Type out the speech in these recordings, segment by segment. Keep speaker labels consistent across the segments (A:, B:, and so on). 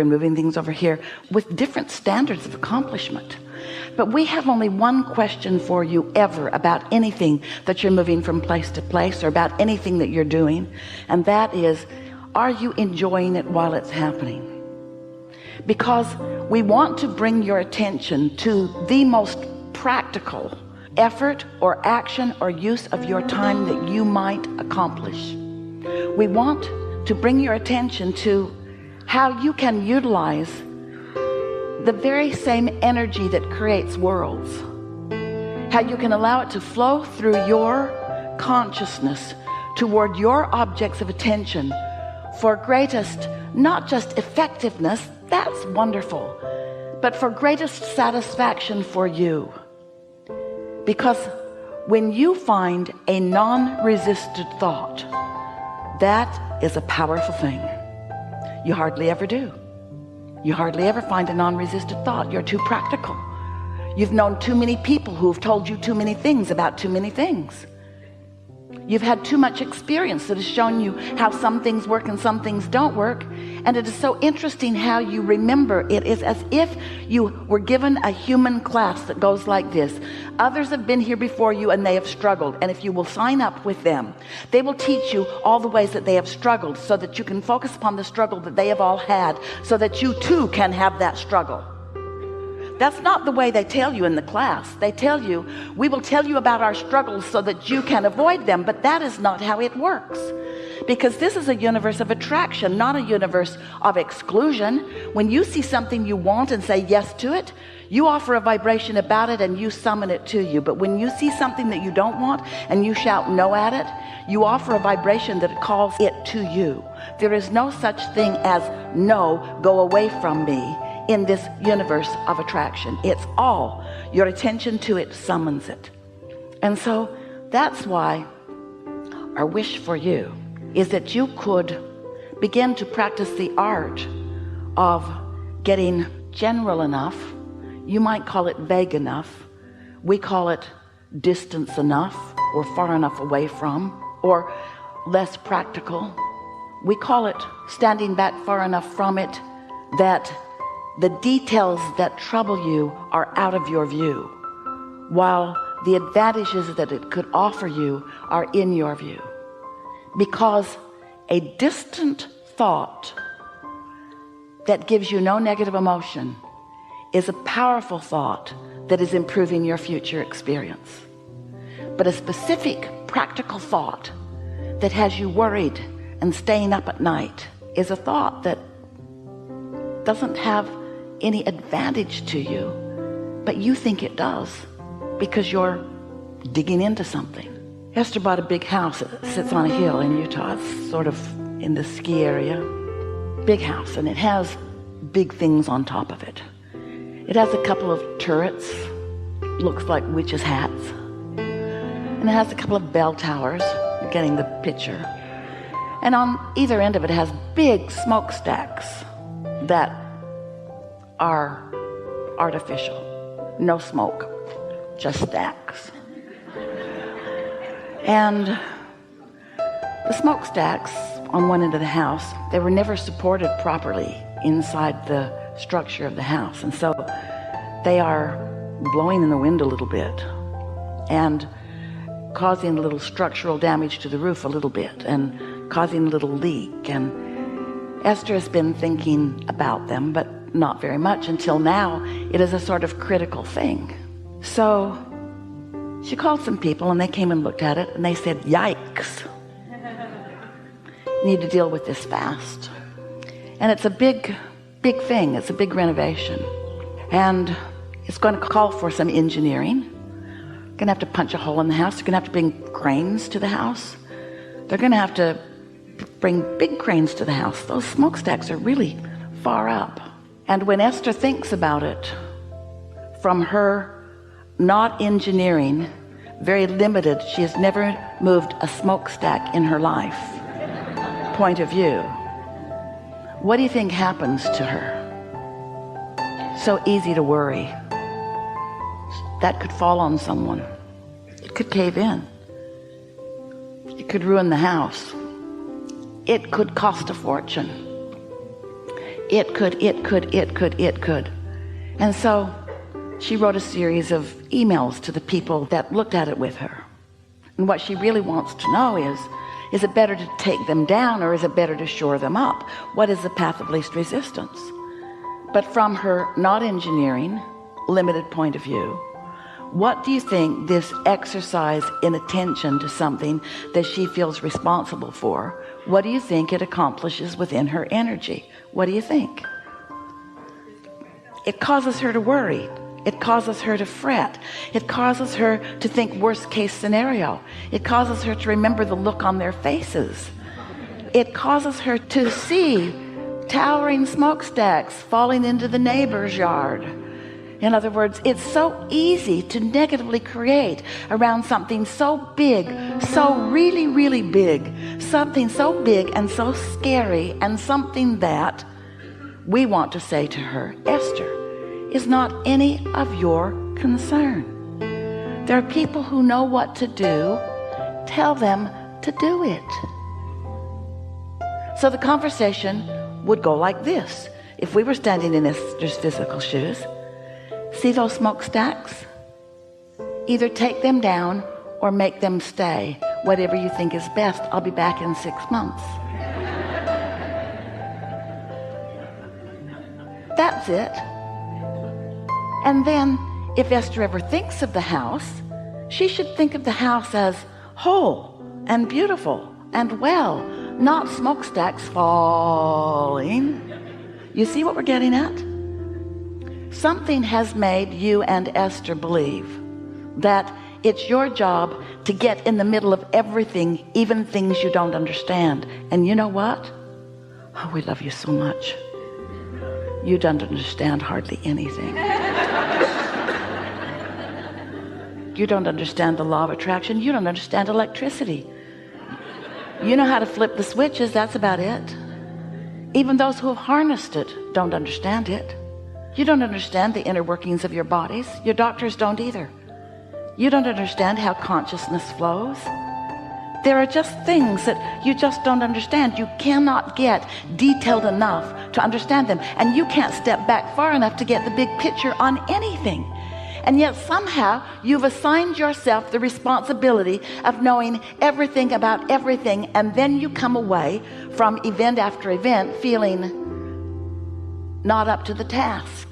A: and moving things over here with different standards of accomplishment. But we have only one question for you ever about anything that you're moving from place to place, or about anything that you're doing, and that is, are you enjoying it while it's happening? Because we want to bring your attention to the most practical effort or action or use of your time that you might accomplish. We want to bring your attention to how you can utilize the very same energy that creates worlds, how you can allow it to flow through your consciousness toward your objects of attention for greatest, not just effectiveness, that's wonderful, but for greatest satisfaction for you. Because when you find a non-resisted thought, that is a powerful thing. You hardly ever do. You hardly ever find a non-resisted thought. You're too practical. You've known too many people who've told you too many things about too many things. You've had too much experience that has shown you how some things work and some things don't work. And it is so interesting how you remember. It is as if you were given a human class that goes like this. Others have been here before you and they have struggled, and if you will sign up with them, they will teach you all the ways that they have struggled, so that you can focus upon the struggle that they have all had, so that you too can have that struggle. That's not the way they tell you in the class. They tell you, we will tell you about our struggles so that you can avoid them, but that is not how it works. Because this is a universe of attraction, not a universe of exclusion. When you see something you want and say yes to it, you offer a vibration about it and you summon it to you. But when you see something that you don't want and you shout no at it, you offer a vibration that calls it to you. There is no such thing as no, go away from me in this universe of attraction. It's all your attention to it summons it. And so that's why our wish for you is that you could begin to practice the art of getting general enough. You might call it vague enough. We call it distance enough, or far enough away from, or less practical. We call it standing back far enough from it that the details that trouble you are out of your view, while the advantages that it could offer you are in your view. Because a distant thought that gives you no negative emotion is a powerful thought that is improving your future experience. But a specific practical thought that has you worried and staying up at night is a thought that doesn't have any advantage to you, but you think it does because you're digging into something. Esther bought a big house. It sits on a hill in Utah. It's sort of in the ski area. Big house, and it has big things on top of it. It has a couple of turrets, looks like witches' hats, and it has a couple of bell towers. You're getting the picture. And on either end of it has big smokestacks that are artificial. No smoke, just stacks. And the smokestacks on one end of the house, they were never supported properly inside the structure of the house, and so they are blowing in the wind a little bit and causing a little structural damage to the roof a little bit, and causing a little leak. And Esther has been thinking about them, but not very much until now. It is a sort of critical thing. So she called some people, and they came and looked at it, and they said, yikes, need to deal with this fast. And it's a big thing. It's a big renovation, and it's going to call for some engineering. Going to have to punch a hole in the house. They're going to have to bring cranes to the house. They're going to have to bring big cranes to the house. Those smokestacks are really far up. And when Esther thinks about it from her not engineering, very limited, she has never moved a smokestack in her life, point of view, what do you think happens to her? So easy to worry. That could fall on someone. It could cave in. It could ruin the house. It could cost a fortune. it could. And so she wrote a series of emails to the people that looked at it with her. And what she really wants to know is it better to take them down, or is it better to shore them up? What is the path of least resistance? But from her not engineering, limited point of view, what do you think this exercise in attention to something that she feels responsible for, what do you think it accomplishes within her energy? What do you think? It causes her to worry. It causes her to fret. It causes her to think worst case scenario. It causes her to remember the look on their faces. It causes her to see towering smokestacks falling into the neighbor's yard. In other words, it's so easy to negatively create around something so big, so really big, something so big and so scary, and something that we want to say to her, Esther, is not any of your concern. There are people who know what to do. Tell them to do it. So the conversation would go like this. If we were standing in Esther's physical shoes, see those smokestacks? Either take them down or make them stay. Whatever you think is best. I'll be back in 6 months. That's it. And then if Esther ever thinks of the house, she should think of the house as whole and beautiful and well, not smokestacks falling. You see what we're getting at? Something has made you and Esther believe that it's your job to get in the middle of everything, even things you don't understand. And you know what? Oh, we love you so much. You don't understand hardly anything. You don't understand the law of attraction. You don't understand electricity. You know how to flip the switches, that's about it. Even those who have harnessed it don't understand it. You don't understand the inner workings of your bodies. Your doctors don't either. You don't understand how consciousness flows. There are just things that you just don't understand. You cannot get detailed enough to understand them, and you can't step back far enough to get the big picture on anything. And yet somehow you've assigned yourself the responsibility of knowing everything about everything, and then you come away from event after event feeling not up to the task.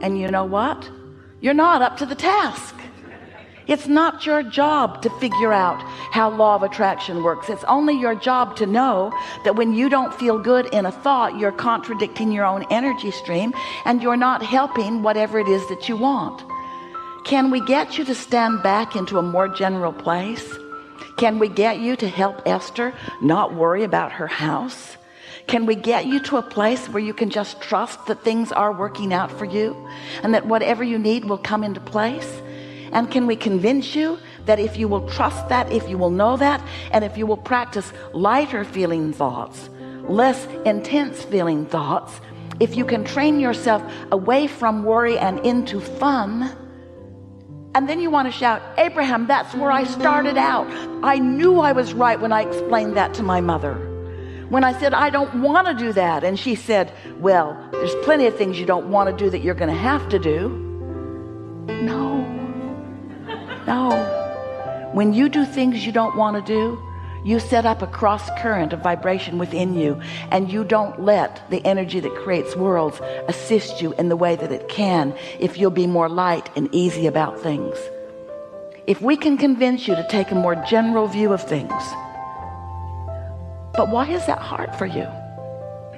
A: And you know what? You're not up to the task. It's not your job to figure out how law of attraction works. It's only your job to know that when you don't feel good in a thought, you're contradicting your own energy stream, and you're not helping whatever it is that you want. Can we get you to stand back into a more general place? Can we get you to help Esther not worry about her house? Can we get you to a place where you can just trust that things are working out for you, and that whatever you need will come into place? And can we convince you that if you will trust that, if you will know that, and if you will practice lighter feeling thoughts, less intense feeling thoughts, if you can train yourself away from worry and into fun, and then you want to shout, Abraham, that's where I started out. I knew I was right when I explained that to my mother. When I said, I don't want to do that. And she said, well, there's plenty of things you don't want to do that you're going to have to do. No. When you do things you don't want to do, you set up a cross current of vibration within you, and you don't let the energy that creates worlds assist you in the way that it can, if you'll be more light and easy about things. If we can convince you to take a more general view of things. But why is that hard for you?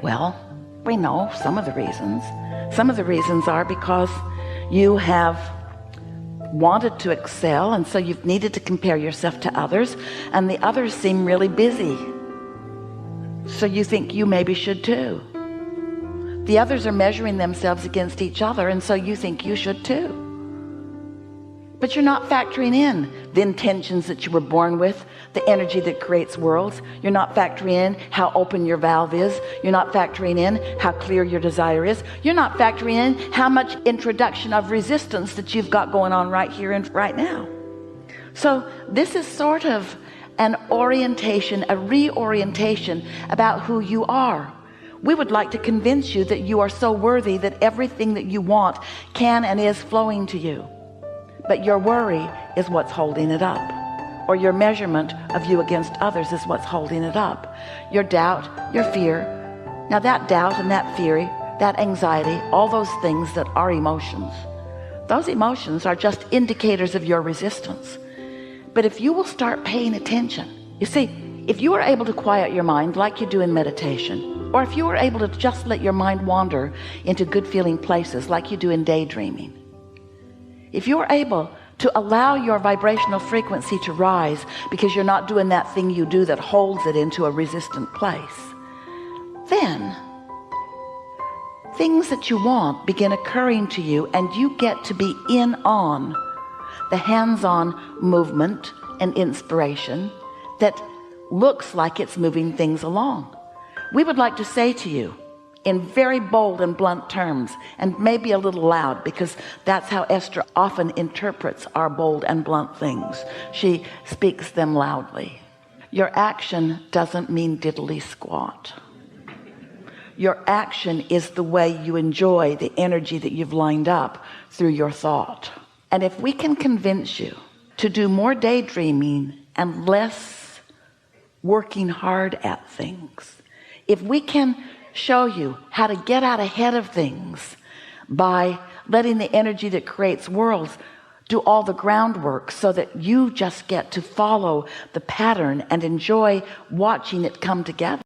A: Well, we know some of the reasons. Some of the reasons are because you have wanted to excel, and so you've needed to compare yourself to others, and the others seem really busy, so you think you maybe should too. The others are measuring themselves against each other, and so you think you should too. But you're not factoring in the intentions that you were born with, the energy that creates worlds. You're not factoring in how open your valve is. You're not factoring in how clear your desire is. You're not factoring in how much introduction of resistance that you've got going on right here and right now. So this is sort of an orientation, a reorientation about who you are. We would like to convince you that you are so worthy that everything that you want can and is flowing to you. But your worry is what's holding it up, or your measurement of you against others is what's holding it up. Your doubt, your fear. Now that doubt and that fear, that anxiety, all those things that are emotions, those emotions are just indicators of your resistance. But if you will start paying attention, you see, if you are able to quiet your mind like you do in meditation, or if you are able to just let your mind wander into good feeling places like you do in daydreaming, if you are able to allow your vibrational frequency to rise because you're not doing that thing you do that holds it into a resistant place, then things that you want begin occurring to you, and you get to be in on the hands-on movement and inspiration that looks like it's moving things along. We would like to say to you in very bold and blunt terms, and maybe a little loud, because that's how Esther often interprets our bold and blunt things. She speaks them loudly. Your action doesn't mean diddly squat. Your action is the way you enjoy the energy that you've lined up through your thought. And if we can convince you to do more daydreaming and less working hard at things, if we can show you how to get out ahead of things by letting the energy that creates worlds do all the groundwork so that you just get to follow the pattern and enjoy watching it come together.